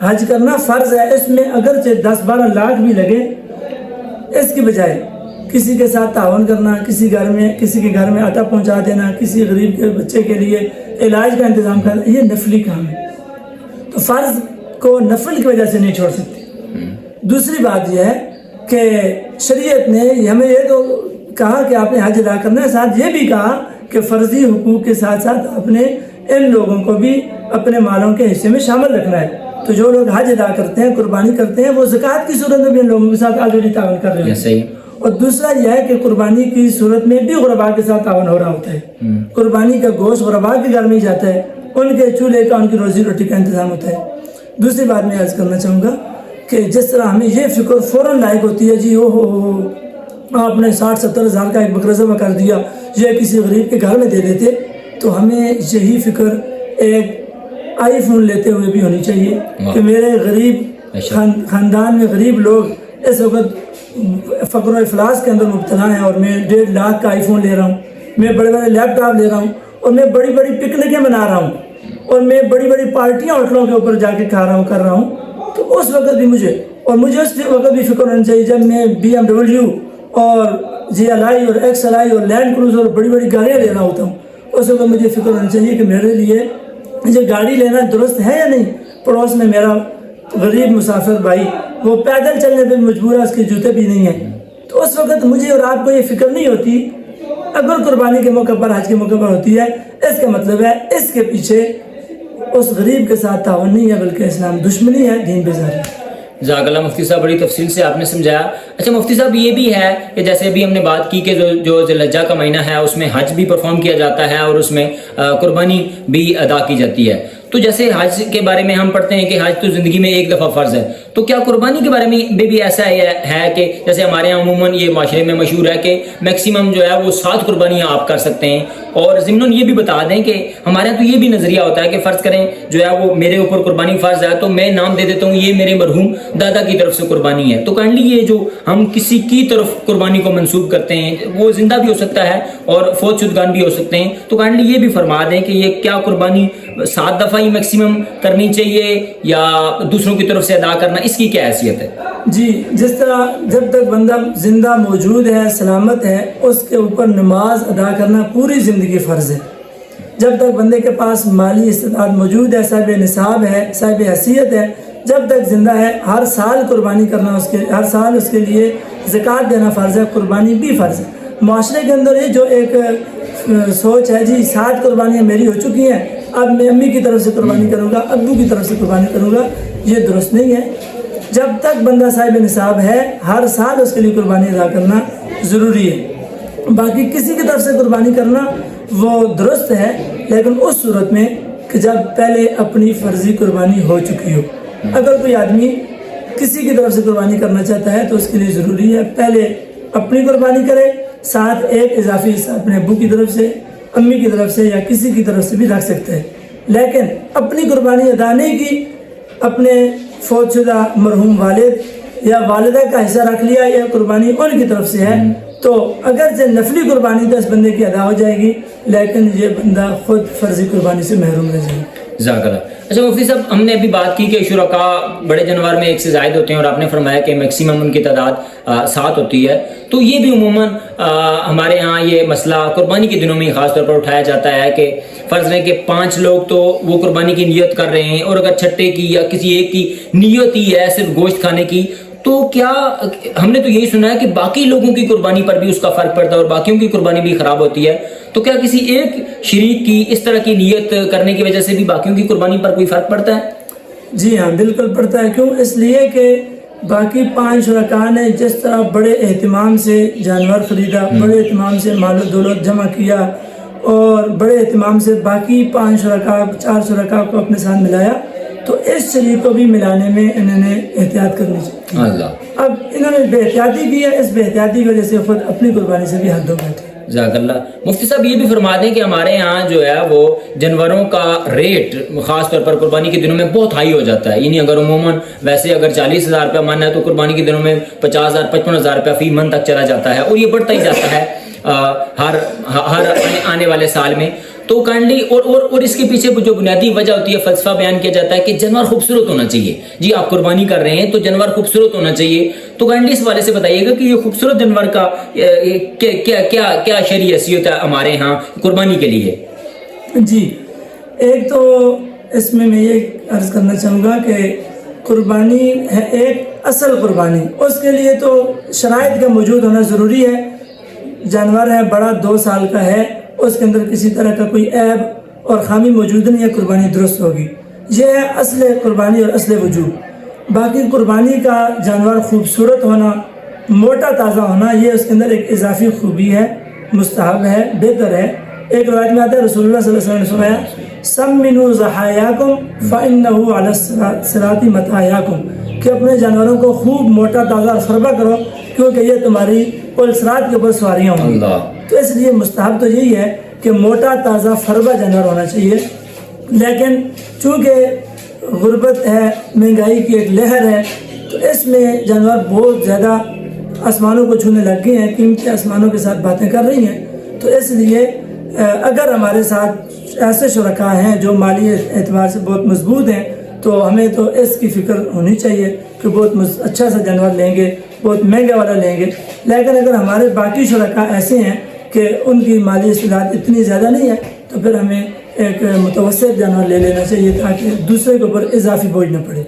حج کرنا فرض ہے، اس میں اگرچہ 10-12 لاکھ بھی لگے، اس کی بجائے کسی کے ساتھ تعاون کرنا، کسی کے گھر میں آٹا پہنچا دینا، کسی غریب کے بچے کے لیے علاج کا انتظام کرنا، یہ نفلی کام ہے، تو فرض کو نفل کی وجہ سے نہیں چھوڑ سکتے۔ دوسری بات یہ ہے کہ شریعت نے ہمیں یہ تو کہا کہ آپ نے حج ادا کرنا ہے، ساتھ یہ بھی کہا کہ فرضی حقوق کے ساتھ ساتھ اپنے ان لوگوں کو بھی اپنے مالوں کے حصے میں شامل رکھنا ہے۔ تو جو لوگ حج ادا کرتے ہیں، قربانی کرتے ہیں، وہ زکوٰۃ کی صورت میں بھی ان لوگوں کے ساتھ آلریڈی تعاون کر رہے ہیں۔ اور دوسرا یہ ہے کہ قربانی کی صورت میں بھی غرباء کے ساتھ تعاون ہو رہا ہوتا ہے، قربانی کا گوشت غرباء کے گھر میں ہی جاتا ہے، ان کے چولہے کا، ان کی روزی روٹی کا انتظام ہوتا ہے۔ دوسری بات میں عرض کرنا چاہوں گا کہ جس طرح ہمیں یہ فکر فوراً لائق ہوتی ہے، جی آپ نے 60-70 ہزار کا ایک بکرا ذبح کر دیا، یہ کسی غریب کے گھر میں دے دیتے، تو ہمیں یہی فکر ایک آئی فون لیتے ہوئے بھی ہونی چاہیے کہ میرے غریب خاندان میں غریب لوگ اس وقت فقر و افلاس کے اندر مبتلا ہیں، اور میں 1.5 لاکھ کا آئی فون لے رہا ہوں، میں بڑے بڑے لیپ ٹاپ لے رہا ہوں، اور میں بڑی بڑی پکنکیں منا رہا ہوں، اور میں بڑی بڑی پارٹیاں ہوٹلوں کے اوپر جا کے کھا رہا ہوں، کر رہا ہوں، تو اس وقت بھی مجھے اس وقت بھی فکر ہونا چاہیے جب میں BMW اور GLI اور XLI اور لینڈ کروزر اور بڑی بڑی گاڑیاں لے رہا ہوتا ہوں، اس وقت مجھے فکر ہونا چاہیے کہ میرے لیے یہ گاڑی لینا درست ہے یا نہیں۔ پڑوس میں میرا غریب مسافر بھائی وہ پیدل چلنے پہ مجبور ہے، اس کے جوتے بھی نہیں ہیں، تو اس وقت مجھے اور آپ کو یہ فکر نہیں ہوتی۔ اگر قربانی کے موقع پر، حج کے موقع پر ہوتی ہے، اس کا مطلب ہے اس کے پیچھے اس غریب کے ساتھ تعاون نہیں ہے، بلکہ اسلام دشمنی ہے، دین بیزاری ہے۔ جزاک اللہ مفتی صاحب، بڑی تفصیل سے آپ نے سمجھایا۔ اچھا مفتی صاحب، یہ بھی ہے کہ جیسے ابھی ہم نے بات کی کہ جو ذی الحجہ کا مہینہ ہے اس میں حج بھی پرفارم کیا جاتا ہے اور اس میں قربانی بھی ادا کی جاتی ہے، تو جیسے حج کے بارے میں ہم پڑھتے ہیں کہ حج تو زندگی میں ایک دفعہ فرض ہے، تو کیا قربانی کے بارے میں بھی ایسا ہے کہ جیسے ہمارے یہاں عموماً یہ معاشرے میں مشہور ہے کہ میکسیمم جو ہے وہ 7 قربانیاں آپ کر سکتے ہیں، اور ضمناً یہ بھی بتا دیں کہ ہمارے یہاں تو یہ بھی نظریہ ہوتا ہے کہ فرض کریں جو ہے وہ میرے اوپر قربانی فرض ہے تو میں نام دے دیتا ہوں یہ میرے مرحوم دادا کی طرف سے قربانی ہے، تو کائنڈلی یہ جو ہم کسی کی طرف قربانی کو منسوب کرتے ہیں وہ زندہ بھی ہو سکتا ہے اور فوت شدگان بھی ہو سکتے ہیں، تو کائنڈلی یہ بھی فرما دیں کہ یہ کیا قربانی 7 دفعہ ہی میکسیمم کرنی چاہیے یا دوسروں کی طرف سے ادا کرنا، اس کی کیا حیثیت ہے؟ جی، جس طرح جب تک بندہ زندہ موجود ہے، سلامت ہے، اس کے اوپر نماز ادا کرنا پوری زندگی فرض ہے۔ جب تک بندے کے پاس مالی استطاعت موجود ہے، صاحب نصاب ہے، صاحب حیثیت ہے، جب تک زندہ ہے، ہر سال قربانی کرنا ہر سال اس کے لیے زکوٰۃ دینا فرض ہے، قربانی بھی فرض ہے۔ معاشرے کے اندر یہ جو ایک سوچ ہے، جی 7 قربانیاں میری ہو چکی ہیں، اب میں امی کی طرف سے قربانی کروں گا، ابو کی طرف سے قربانی کروں گا، یہ درست نہیں ہے۔ جب تک بندہ صاحب نصاب ہے، ہر سال اس کے لیے قربانی ادا کرنا ضروری ہے۔ باقی کسی کی طرف سے قربانی کرنا وہ درست ہے، لیکن اس صورت میں کہ جب پہلے اپنی فرضی قربانی ہو چکی ہو۔ اگر کوئی آدمی کسی کی طرف سے قربانی کرنا چاہتا ہے تو اس کے لیے ضروری ہے پہلے اپنی قربانی کرے، ساتھ ایک اضافی حصہ اپنے ابو کی طرف سے، امی کی طرف سے یا کسی کی طرف سے بھی رکھ سکتے ہیں، لیکن اپنی قربانی ادا نہیں کی، اپنے فوت شدہ مرحوم والد یا والدہ کا حصہ رکھ لیا یا قربانی ان کی طرف سے ہے، تو اگرچہ نفلی قربانی تو اس بندے کی ادا ہو جائے گی، لیکن یہ بندہ خود فرضی قربانی سے محروم رہ جائے گا۔ جزاک اللہ۔ اچھا مفتی صاحب، ہم نے ابھی بات کی کہ شرکاء بڑے جانور میں 1 سے زائد ہوتے ہیں اور آپ نے فرمایا کہ میکسیمم ان کی تعداد 7 ہوتی ہے، تو یہ بھی عموماً ہمارے ہاں یہ مسئلہ قربانی کے دنوں میں خاص طور پر اٹھایا جاتا ہے کہ فرض ہے کہ 5 لوگ تو وہ قربانی کی نیت کر رہے ہیں، اور اگر چھٹے کی یا کسی ایک کی نیت ہی ہے صرف گوشت کھانے کی، تو کیا ہم نے تو یہی سنا ہے کہ باقی لوگوں کی قربانی پر بھی اس کا فرق پڑتا ہے اور باقیوں کی قربانی بھی خراب ہوتی ہے، تو کیا کسی ایک شریک کی اس طرح کی نیت کرنے کی وجہ سے بھی باقیوں کی قربانی پر کوئی فرق پڑتا ہے؟ جی ہاں، بالکل پڑتا ہے۔ کیوں؟ اس لیے کہ باقی 5 شرکاء نے جس طرح بڑے اہتمام سے جانور خریدا، بڑے اہتمام سے مال و دولت جمع کیا، اور بڑے اہتمام سے باقی 5 شرکاء 4 شرکاء کو اپنے ساتھ ملایا، تو اس شریک کو بھی ملانے میں انہوں نے احتیاط کرنی چاہیے۔ اللہ، اب انہوں نے بے احتیاطی کی ہے، اس بے احتیاطی کی وجہ سے خود اپنی قربانی سے بھی حد ہو بیٹھے۔ جزاک اللہ۔ مفتی صاحب یہ بھی فرما دیں کہ ہمارے یہاں جو ہے وہ جانوروں کا ریٹ خاص طور پر قربانی کے دنوں میں بہت ہائی ہو جاتا ہے، یعنی اگر عموماً ویسے اگر 40,000 روپیہ من ہے تو قربانی کے دنوں میں 50,000 55,000 روپیہ فی من تک چلا جاتا ہے، اور یہ بڑھتا ہی جاتا ہے ہر آنے والے سال میں۔ تو کائنڈلی اور اس کے پیچھے جو بنیادی وجہ ہوتی ہے, فلسفہ بیان کیا جاتا ہے کہ جانور خوبصورت ہونا چاہیے. جی آپ قربانی کر رہے ہیں تو جانور خوبصورت ہونا چاہیے. تو کائنڈلی اس حوالے سے بتائیے گا کہ یہ خوبصورت جانور کا کیا شرعی حیثیت ہے ہمارے ہاں قربانی کے لیے؟ جی, ایک تو اس میں یہ عرض کرنا چاہوں گا کہ قربانی ہے ایک اصل قربانی, اس کے لیے تو شرائط کا موجود ہونا ضروری ہے. جانور ہے بڑا 2 سال کا ہے, اس کے اندر کسی طرح کا کوئی عیب اور خامی موجود نہیں ہے, قربانی درست ہوگی. یہ ہے اصل قربانی اور اصل وجوب. باقی قربانی کا جانور خوبصورت ہونا, موٹا تازہ ہونا, یہ اس کے اندر ایک اضافی خوبی ہے, مستحب ہے, بہتر ہے. ایک روایت میں آتا ہے رسول اللہ صلی اللہ علیہ وسلم نے فرمایا سمنوا ضحایاکم فإنہ علی الصراط مطایاکم, کہ اپنے جانوروں کو خوب موٹا تازہ اور خربہ کرو کیونکہ یہ تمہاری پل صراط کے اوپر سواریاں ہوں گی. تو اس لیے مستحب تو یہی ہے کہ موٹا تازہ فربہ جانور ہونا چاہیے. لیکن چونکہ غربت ہے, مہنگائی کی ایک لہر ہے, تو اس میں جانور بہت زیادہ آسمانوں کو چھونے لگ گئے ہیں, قیمتی آسمانوں کے ساتھ باتیں کر رہی ہیں. تو اس لیے اگر ہمارے ساتھ ایسے شرکاء ہیں جو مالی اعتبار سے بہت مضبوط ہیں تو ہمیں تو اس کی فکر ہونی چاہیے کہ بہت اچھا سا جانور لیں گے, بہت مہنگا والا لیں گے. لیکن اگر ہمارے باقی شرکاء ایسے ہیں کہ ان کی مالی استطاعت اتنی زیادہ نہیں ہے تو پھر ہمیں ایک متوسط جانور لے لینا چاہیے تاکہ دوسرے کے اوپر اضافی بوجھ نہ پڑے.